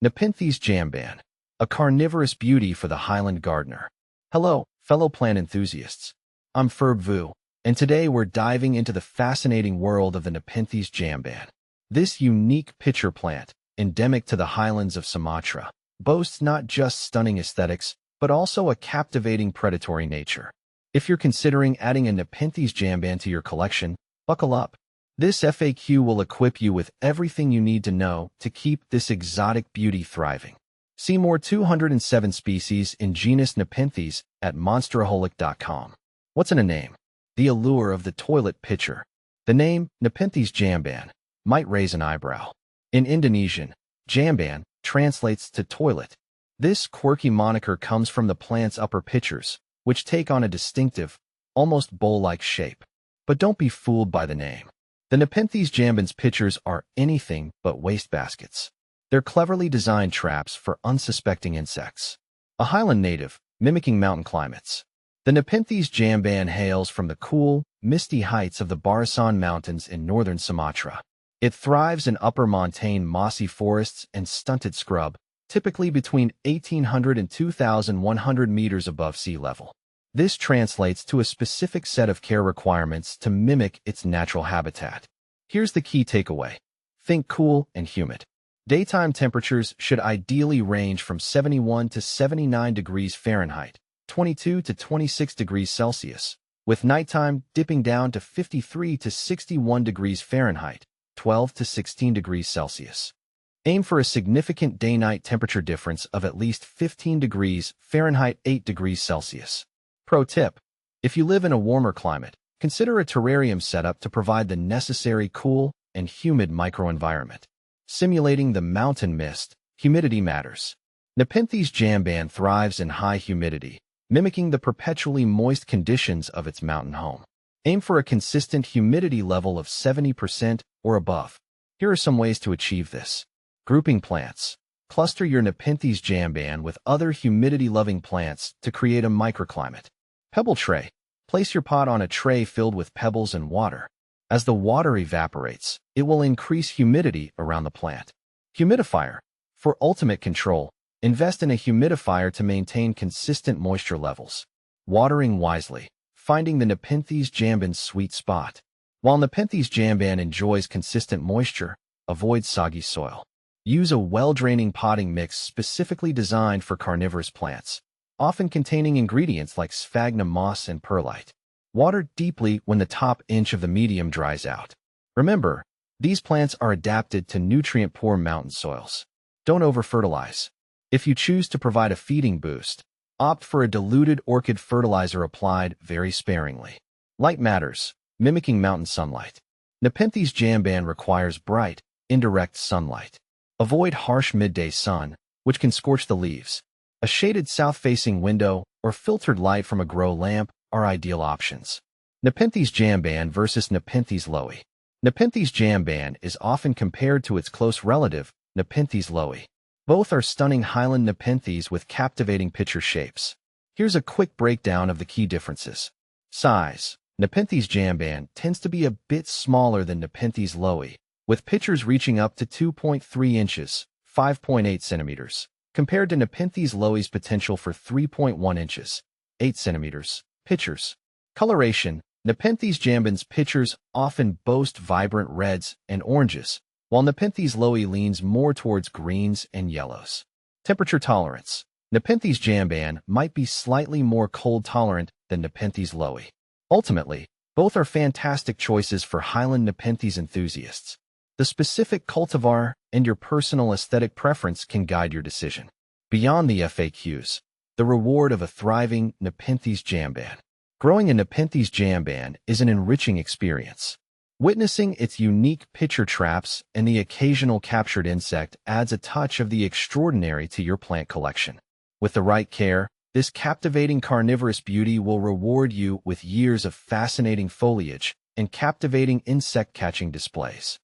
Nepenthes Jamban, a carnivorous beauty for the Highland gardener. Hello, fellow plant enthusiasts. I'm Ferb Vu, and today we're diving into the fascinating world of the Nepenthes Jamban. This unique pitcher plant, endemic to the highlands of Sumatra, boasts not just stunning aesthetics, but also a captivating predatory nature. If you're considering adding a Nepenthes Jamban to your collection, buckle up. This FAQ will equip you with everything you need to know to keep this exotic beauty thriving. See more 207 species in genus Nepenthes at monsteraholic.com. What's in a name? The allure of the toilet pitcher. The name, Nepenthes Jamban, might raise an eyebrow. In Indonesian, Jamban translates to toilet. This quirky moniker comes from the plant's upper pitchers, which take on a distinctive, almost bowl-like shape. But don't be fooled by the name. The Nepenthes Jamban's pitchers are anything but wastebaskets. They're cleverly designed traps for unsuspecting insects. A highland native, mimicking mountain climates. The Nepenthes Jamban hails from the cool, misty heights of the Barisan Mountains in northern Sumatra. It thrives in upper montane mossy forests and stunted scrub, typically between 1,800 and 2,100 meters above sea level. This translates to a specific set of care requirements to mimic its natural habitat. Here's the key takeaway. Think cool and humid. Daytime temperatures should ideally range from 71 to 79 degrees Fahrenheit, 22 to 26 degrees Celsius, with nighttime dipping down to 53 to 61 degrees Fahrenheit, 12 to 16 degrees Celsius. Aim for a significant day-night temperature difference of at least 15 degrees Fahrenheit, 8 degrees Celsius. Pro tip: if you live in a warmer climate, consider a terrarium setup to provide the necessary cool and humid microenvironment. Simulating the mountain mist, humidity matters. Nepenthes Jamban thrives in high humidity, mimicking the perpetually moist conditions of its mountain home. Aim for a consistent humidity level of 70% or above. Here are some ways to achieve this. Grouping plants. Cluster your Nepenthes Jamban with other humidity-loving plants to create a microclimate. Pebble tray. Place your pot on a tray filled with pebbles and water. As the water evaporates, it will increase humidity around the plant. Humidifier. For ultimate control, invest in a humidifier to maintain consistent moisture levels. Watering wisely. Finding the Nepenthes Jamban's sweet spot. While Nepenthes Jamban enjoys consistent moisture, avoid soggy soil. Use a well-draining potting mix specifically designed for carnivorous plants, often containing ingredients like sphagnum moss and perlite. Water deeply when the top inch of the medium dries out. Remember, these plants are adapted to nutrient-poor mountain soils. Don't over-fertilize. If you choose to provide a feeding boost, opt for a diluted orchid fertilizer applied very sparingly. Light matters, mimicking mountain sunlight. Nepenthes Jamban requires bright, indirect sunlight. Avoid harsh midday sun, which can scorch the leaves. A shaded south-facing window or filtered light from a grow lamp are ideal options. Nepenthes Jamban versus Nepenthes loei. Nepenthes Jamban is often compared to its close relative, Nepenthes loei. Both are stunning highland Nepenthes with captivating pitcher shapes. Here's a quick breakdown of the key differences. Size. Nepenthes Jamban tends to be a bit smaller than Nepenthes loei, with pitchers reaching up to 2.3 inches, 5.8 centimeters, compared to Nepenthes loei's potential for 3.1 inches, 8 centimeters, pitchers. Coloration. Nepenthes Jamban's pitchers often boast vibrant reds and oranges, while Nepenthes loei leans more towards greens and yellows. Temperature tolerance. Nepenthes Jamban might be slightly more cold-tolerant than Nepenthes loei. Ultimately, both are fantastic choices for highland Nepenthes enthusiasts. The specific cultivar and your personal aesthetic preference can guide your decision. Beyond the FAQs, the reward of a thriving Nepenthes Jamban. Growing a Nepenthes Jamban is an enriching experience. Witnessing its unique pitcher traps and the occasional captured insect adds a touch of the extraordinary to your plant collection. With the right care, this captivating carnivorous beauty will reward you with years of fascinating foliage and captivating insect-catching displays.